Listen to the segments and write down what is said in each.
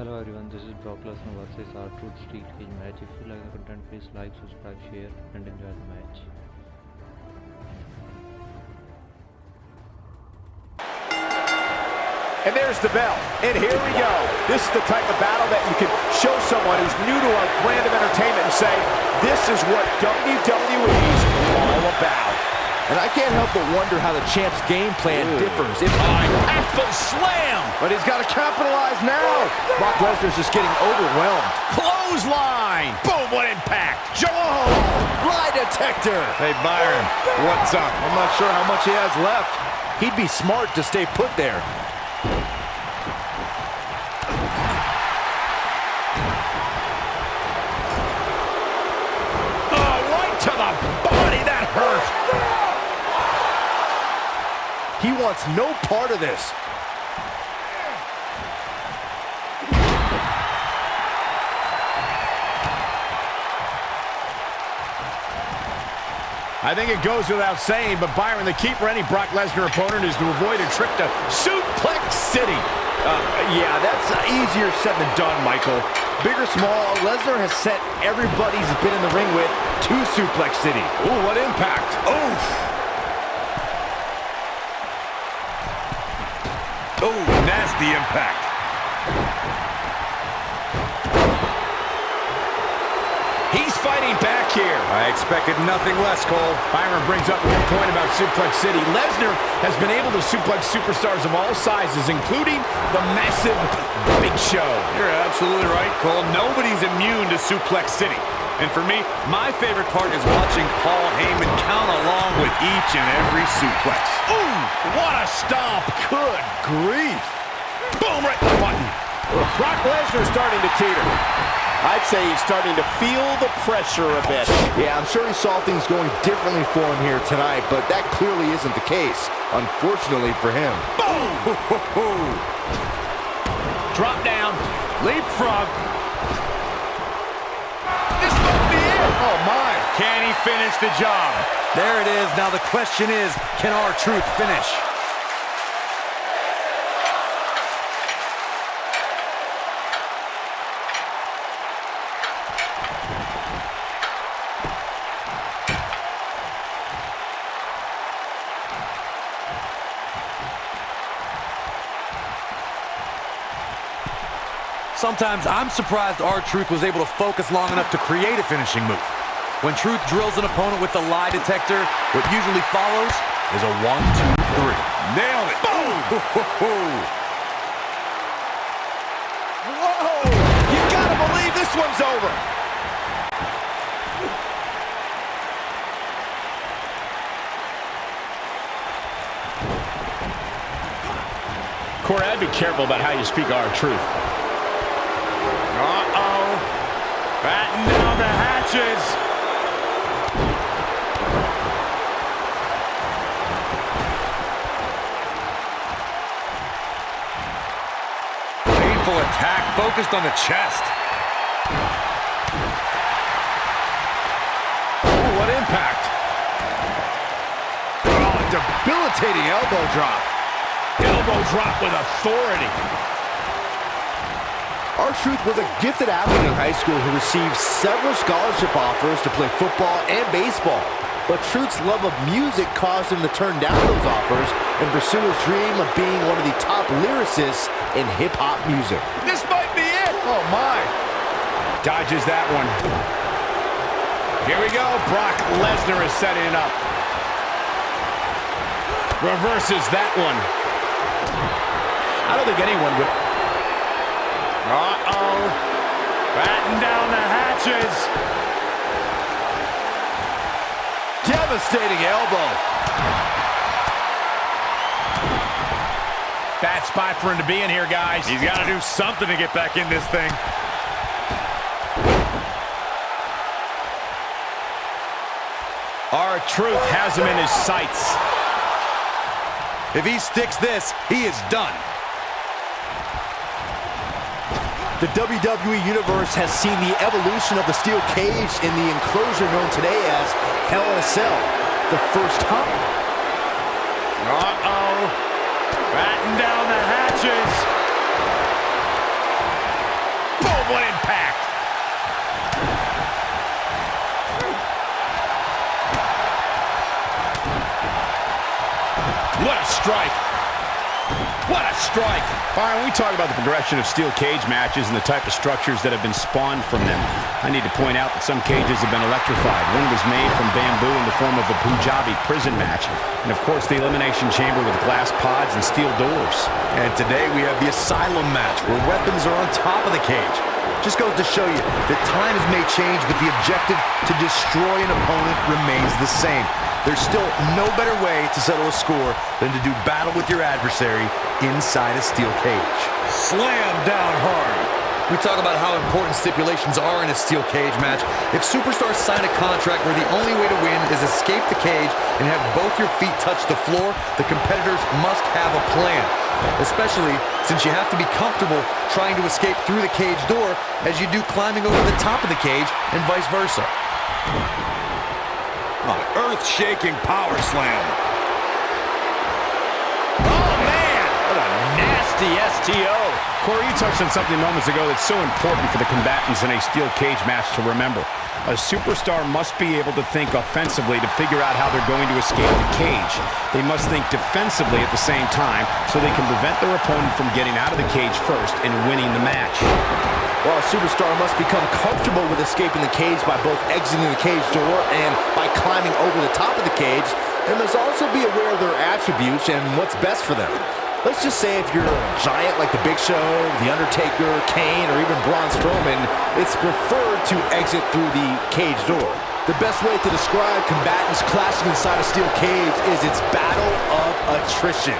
Hello everyone, this is Brock Lesnar versus rtruth Street Cage match. If you like the content, please like, subscribe, share and enjoy the match. And there's the bell, and here we go. This is the type of battle that you can show someone who's new to our brand of entertainment and say, this is what WWE's all about. And I can't help but wonder how the champ's game plan differs. Impactful slam! But he's got to capitalize now. Brock Lesnar's just getting overwhelmed. Clothesline! Boom, what impact! Oh, lie detector! Hey, Byron, what's up? I'm not sure how much he has left. He'd be smart to stay put there. Oh, right to the body, that hurt! He wants no part of this. I think it goes without saying, but Byron, the key for any Brock Lesnar opponent is to avoid a trip to Suplex City. Yeah, that's easier said than done, Michael. Big or small, Lesnar has sent everybody he's been in the ring with to Suplex City. Ooh, what impact. Oof. Oh, nasty impact. He's fighting back here. I expected nothing less, Cole. Byron brings up a good point about Suplex City. Lesnar has been able to suplex superstars of all sizes, including the massive Big Show. You're absolutely right, Cole. Nobody's immune to Suplex City. And for me, my favorite part is watching Paul Heyman count along with each and every suplex. Ooh, what a stomp. Good grief. Boom, right in the button. Brock Lesnar starting to teeter. I'd say he's starting to feel the pressure a bit. Yeah, I'm sure he saw things going differently for him here tonight, but that clearly isn't the case, unfortunately for him. Boom! Drop down, leapfrog. This might be it. Oh, my. Can he finish the job? There it is. Now the question is, can rtruth finish? Sometimes I'm surprised rtruth was able to focus long enough to create a finishing move. When Truth drills an opponent with the lie detector, what usually follows is a 1, 2, 3. Nailed it. Boom! Whoa! You gotta believe this one's over. Corey, I'd be careful about how you speak rtruth. Uh-oh. Batten down the hatches. Painful attack focused on the chest. Ooh, what impact. Oh, debilitating elbow drop. Elbow drop with authority. rtruth was a gifted athlete in high school who received several scholarship offers to play football and baseball. But Truth's love of music caused him to turn down those offers and pursue his dream of being one of the top lyricists in hip-hop music. This might be it. Oh, my. Dodges that one. Here we go. Brock Lesnar is setting it up. Reverses that one. I don't think anyone would... Uh-oh. Batten down the hatches. Devastating elbow. Bad spot for him to be in here, guys. He's got to do something to get back in this thing. rtruth has him in his sights. If he sticks this, he is done. The WWE Universe has seen the evolution of the steel cage in the enclosure known today as Hell in a Cell. The first time. Uh-oh. Batten down the hatches. strike. What a strike. Byron, we talk about the progression of steel cage matches and the type of structures that have been spawned from them. I need to point out that some cages have been electrified. One was made from bamboo in the form of a Punjabi prison match. And of course, the elimination chamber with glass pods and steel doors. And today we have the asylum match, where weapons are on top of the cage. Just goes to show you that times may change, but the objective to destroy an opponent remains the same. There's still no better way to settle a score than to do battle with your adversary inside a steel cage. Slam down hard. We talk about how important stipulations are in a steel cage match. If superstars sign a contract where the only way to win is escape the cage and have both your feet touch the floor, the competitors must have a plan. Especially since you have to be comfortable trying to escape through the cage door as you do climbing over the top of the cage and vice versa. Earth-shaking power slam. Oh, man! What a nasty STO. Corey, you touched on something moments ago that's so important for the combatants in a steel cage match to remember. A superstar must be able to think offensively to figure out how they're going to escape the cage. They must think defensively at the same time so they can prevent their opponent from getting out of the cage first and winning the match. Well, a superstar must become comfortable with escaping the cage by both exiting the cage door and by climbing over the top of the cage, and must also be aware of their attributes and what's best for them. Let's just say if you're a giant like The Big Show, The Undertaker, Kane, or even Braun Strowman, it's preferred to exit through the cage door. The best way to describe combatants clashing inside a steel cage is its battle of attrition.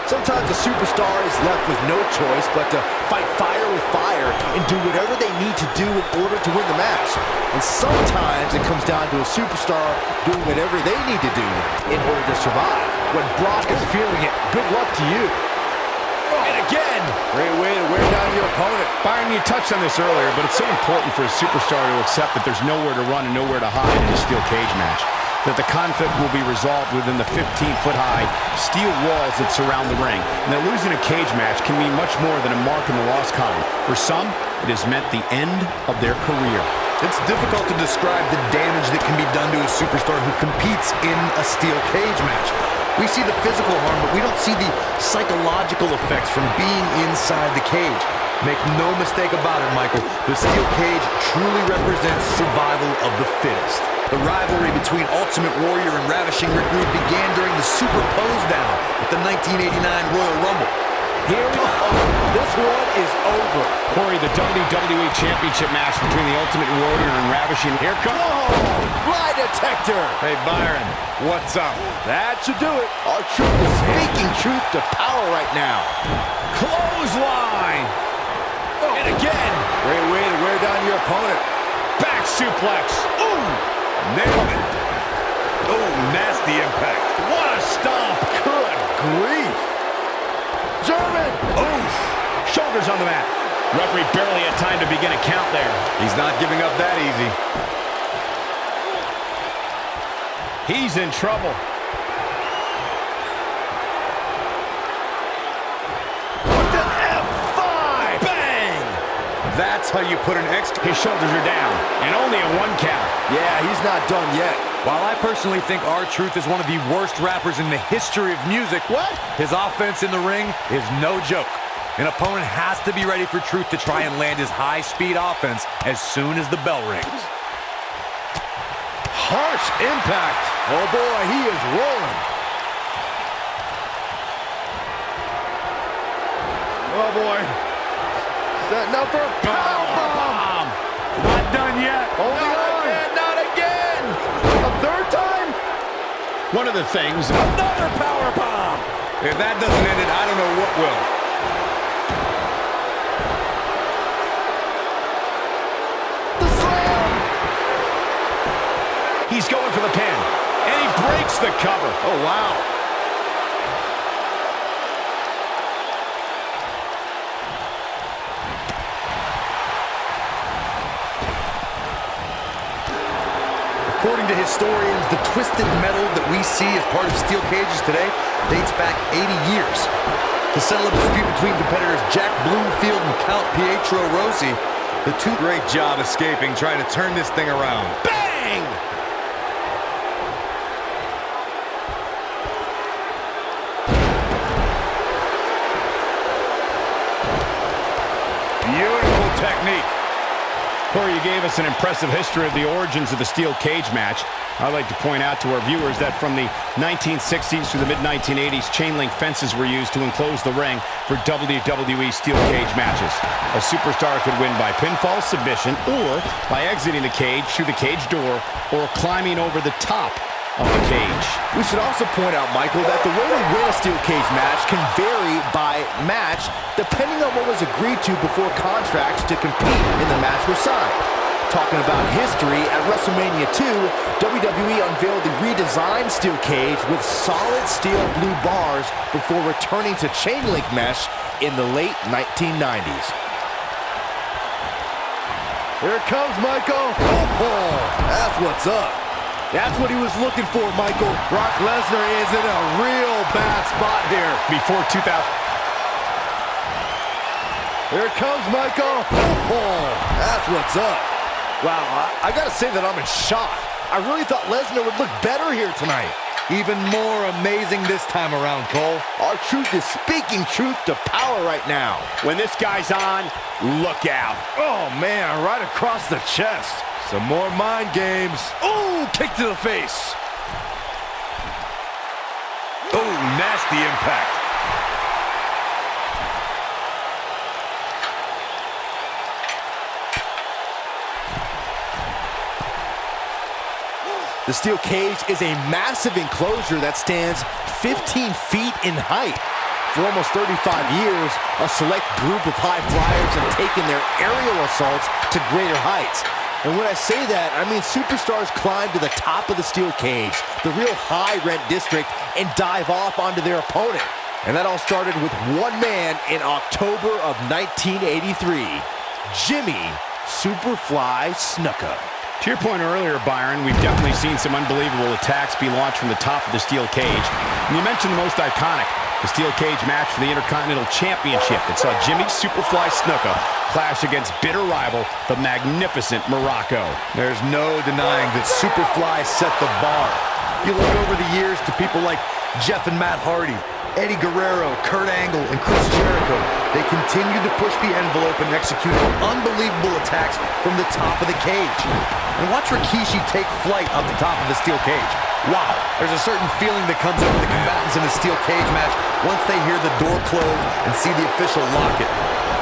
Sometimes a superstar is left with no choice but to fight fire with fire and do whatever they need to do in order to win the match. And sometimes it comes down to a superstar doing whatever they need to do in order to survive. When Brock is feeling it, good luck to you. And again! Great way to wear down your opponent. Byron, you touched on this earlier, but it's so important for a superstar to accept that there's nowhere to run and nowhere to hide in a steel cage match. That the conflict will be resolved within the 15-foot-high steel walls that surround the ring, and that losing a cage match can mean much more than a mark in the loss column. For some, it has meant the end of their career. It's difficult to describe the damage that can be done to a superstar who competes in a steel cage match. We see the physical harm, but we don't see the psychological effects from being inside the cage. Make no mistake about it, Michael, the steel cage truly represents survival of the fittest. The rivalry between Ultimate Warrior and Ravishing Rick Rude began during the Super Pose Down at the 1989 Royal Rumble. Here we go. This one is over. Corey, the WWE Championship match between the Ultimate Warrior and Ravishing. Here comes. Oh, lie detector. Hey, Byron, what's up? That should do it. Our truth is speaking truth to power right now. Clothesline. Oh. And again. Great way to wear down your opponent. Back suplex. Ooh. Nailed it. Oh, nasty impact. What a stomp. Good grief. German. Oof. Shoulders on the mat. Referee barely had time to begin a count there. He's not giving up that easy. He's in trouble. What the F5? Bang! That's how you put an extra. His shoulders are down, and only a 1 count. Yeah, he's not done yet. While I personally think R-Truth is one of the worst rappers in the history of music, his offense in the ring is no joke. An opponent has to be ready for Truth to try and land his high-speed offense as soon as the bell rings. Harsh impact. Oh boy, he is rolling. Oh boy. Setting up for a powerbomb. Not done yet. Holding on. Not again. A third time. One of the things. Another powerbomb. If that doesn't end it, I don't know what will. The slam. He's going for the pin, and he breaks the cover. Oh, wow. According to historians, the twisted metal that we see as part of steel cages today dates back 80 years. To settle a dispute between competitors Jack Bloomfield and Count Pietro Rossi, the two great job escaping, trying to turn this thing around. Bang! Beautiful technique. Corey, you gave us an impressive history of the origins of the steel cage match. I'd like to point out to our viewers that from the 1960s through the mid-1980s, chain link fences were used to enclose the ring for WWE steel cage matches. A superstar could win by pinfall submission or by exiting the cage through the cage door or climbing over the top of the cage. We should also point out, Michael, that the way to win a steel cage match can vary by match depending on what was agreed to before contracts to compete in the match were signed. Talking about history, at WrestleMania 2, WWE unveiled the redesigned steel cage with solid steel blue bars before returning to chain link mesh in the late 1990s. Here it comes, Michael. Oh, that's what's up. That's what he was looking for, Michael. Brock Lesnar is in a real bad spot here. Before 2000. Here it comes, Michael. Oh, that's what's up. Wow, I gotta say that I'm in shock. I really thought Lesnar would look better here tonight. Even more amazing this time around, Cole. R-Truth is speaking truth to power right now. When this guy's on, look out. Oh, man, right across the chest. Some more mind games. Ooh, kick to the face. Oh, nasty impact. The steel cage is a massive enclosure that stands 15 feet in height. For almost 35 years, a select group of high flyers have taken their aerial assaults to greater heights. And when I say that, I mean superstars climb to the top of the steel cage, the real high-rent district, and dive off onto their opponent. And that all started with one man in October of 1983, Jimmy Superfly Snuka. To your point earlier, Byron, we've definitely seen some unbelievable attacks be launched from the top of the steel cage. And you mentioned the most iconic, the steel cage match for the Intercontinental Championship that saw Jimmy Superfly Snuka clash against bitter rival, the magnificent Morocco. There's no denying that Superfly set the bar. You look over the years to people like Jeff and Matt Hardy, Eddie Guerrero, Kurt Angle, and Chris Jericho. They continued to push the envelope and execute unbelievable attacks from the top of the cage. And watch Rikishi take flight off the top of the steel cage. Wow, there's a certain feeling that comes over the combatants in a steel cage match once they hear the door close and see the official lock it.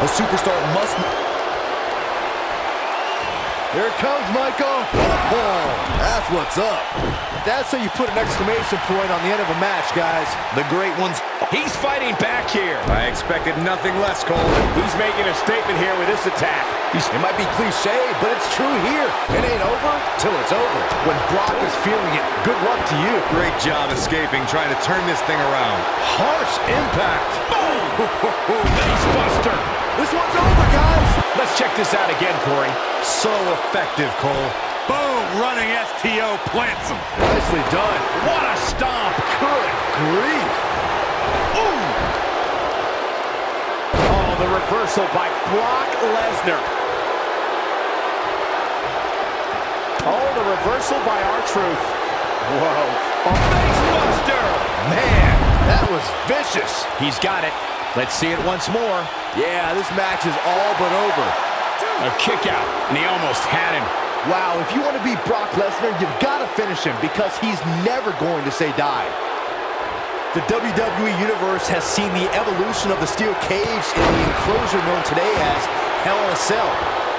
A superstar must... Here it comes, Michael. Oh, that's what's up. That's how you put an exclamation point on the end of a match, guys. The great ones. He's fighting back here. I expected nothing less, Cole. He's making a statement here with this attack. It might be cliche, but it's true here. It ain't over till it's over. When Brock is feeling it, good luck to you. Great job escaping, trying to turn this thing around. Harsh impact. Boom! Facebuster. This one's over, guys. Let's check this out again, Corey. So effective, Cole. Boom! Running STO plants him. Nicely done. What a stomp. Good grief. Ooh! Oh, the reversal by Brock Lesnar. Oh, the reversal by R-Truth. Whoa. A facebuster. Man, that was vicious. He's got it. Let's see it once more. Yeah, this match is all but over. A kick out, and he almost had him. Wow, if you want to beat Brock Lesnar, you've got to finish him because he's never going to say die. The WWE Universe has seen the evolution of the steel cage in the enclosure known today as Hell in a Cell.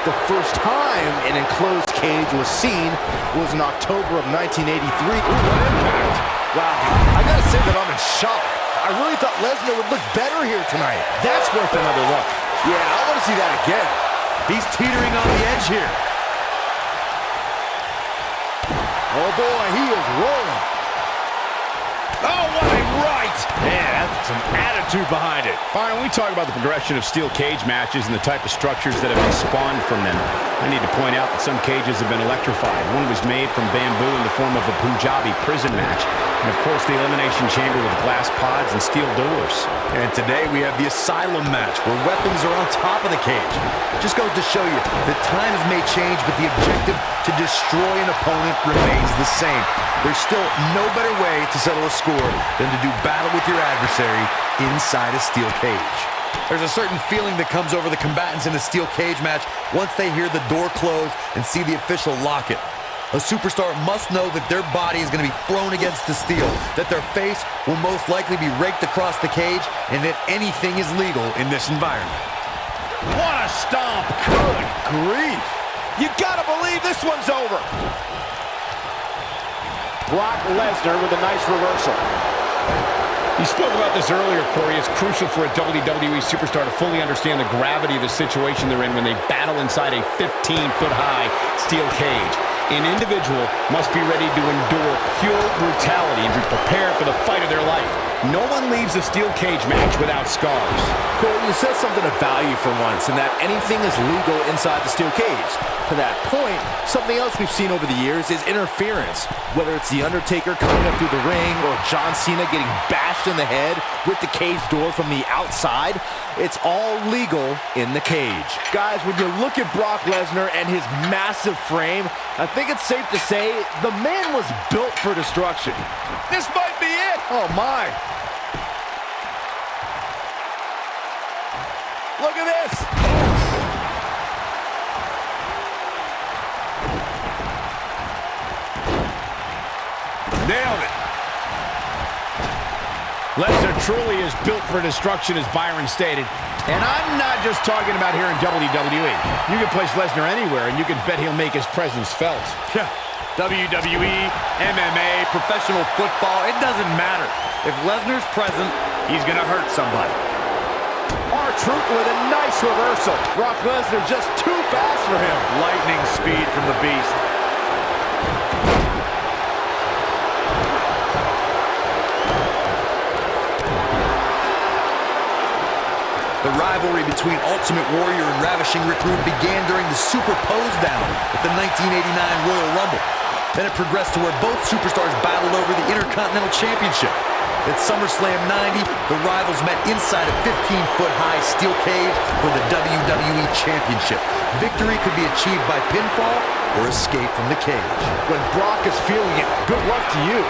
The first time an enclosed cage was seen was in October of 1983. Ooh, what impact. Wow, I gotta say that I'm in shock. I really thought Lesnar would look better here tonight. That's worth another look. Yeah, I want to see that again. He's teetering on the edge here. Oh boy, he is rolling. Oh, what a right! Man, that's some attitude behind it. Byron, when we talk about the progression of steel cage matches and the type of structures that have been spawned from them, I need to point out that some cages have been electrified. One was made from bamboo in the form of a Punjabi prison match. And of course, the elimination chamber with glass pods and steel doors. And today we have the Asylum match, where weapons are on top of the cage. Just goes to show you that times may change, but the objective to destroy an opponent remains the same. There's still no better way to settle a score than to do battle with your adversary inside a steel cage. There's a certain feeling that comes over the combatants in a steel cage match once they hear the door close and see the official lock it. A superstar must know that their body is going to be thrown against the steel, that their face will most likely be raked across the cage, and that anything is legal in this environment. What a stomp! Good grief. You gotta believe this one's over. Brock Lesnar with a nice reversal. You spoke about this earlier, Corey. It's crucial for a WWE superstar to fully understand the gravity of the situation they're in when they battle inside a 15-foot-high steel cage. An individual must be ready to endure pure brutality and be prepared for the fight of their life. No one leaves a steel cage match without scars. Corey, you said something of value for once, and that anything is legal inside the steel cage. To that point, something else we've seen over the years is interference. Whether it's The Undertaker coming up through the ring or John Cena getting bashed in the head with the cage door from the outside, it's all legal in the cage. Guys, when you look at Brock Lesnar and his massive frame, I think it's safe to say the man was built for destruction. This might be it. Oh my! Look at this! Nailed it. Lesnar truly is built for destruction, as Byron stated. And I'm not just talking about here in WWE. You can place Lesnar anywhere, and you can bet he'll make his presence felt. Yeah. WWE, MMA, professional football, it doesn't matter. If Lesnar's present, he's gonna hurt somebody. R-Truth with a nice reversal. Brock Lesnar just too fast for him. Lightning speed from the Beast. The rivalry between Ultimate Warrior and Ravishing Rick Rude began during the Super Pose Down at the 1989 Royal Rumble. Then it progressed to where both superstars battled over the Intercontinental Championship. At SummerSlam 90, the rivals met inside a 15-foot-high steel cage for the WWE Championship. Victory could be achieved by pinfall or escape from the cage. When Brock is feeling it, good luck to you.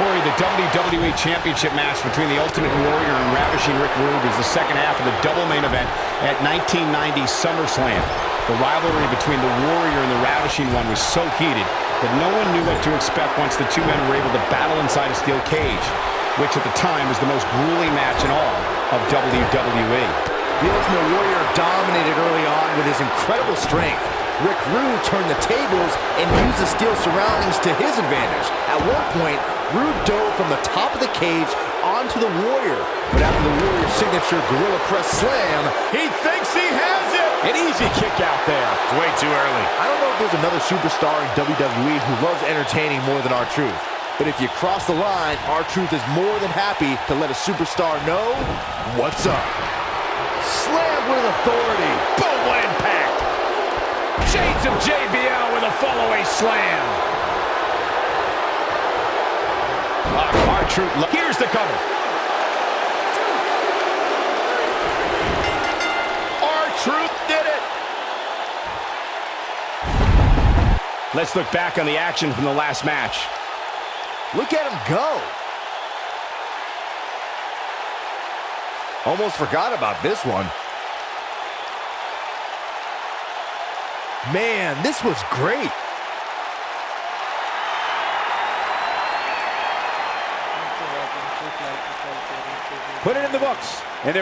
Corey, the WWE Championship match between the Ultimate Warrior and Ravishing Rick Rude is the second half of the double main event at 1990 SummerSlam. The rivalry between the Warrior and the Ravishing One was so heated that no one knew what to expect once the two men were able to battle inside a steel cage, which at the time was the most grueling match in all of WWE. The Ultimate Warrior dominated early on with his incredible strength. Rick Rude turned the tables and used the steel surroundings to his advantage. At one point, Rude dove from the top of the cage onto the Warrior. But after the Warrior's signature Gorilla Press Slam, He thinks he has it! An easy kick out there. It's way too early. I don't know if there's another superstar in WWE who loves entertaining more than R-Truth. But if you cross the line, R-Truth is more than happy to let a superstar know what's up. Slam with authority. Boom, what impact! Shades of JBL with a follow-away slam. R-Truth, here's the cover. R-Truth did it. Let's look back on the action from the last match. Look at him go. Almost forgot about this one. Man, this was great. Put it in the books. And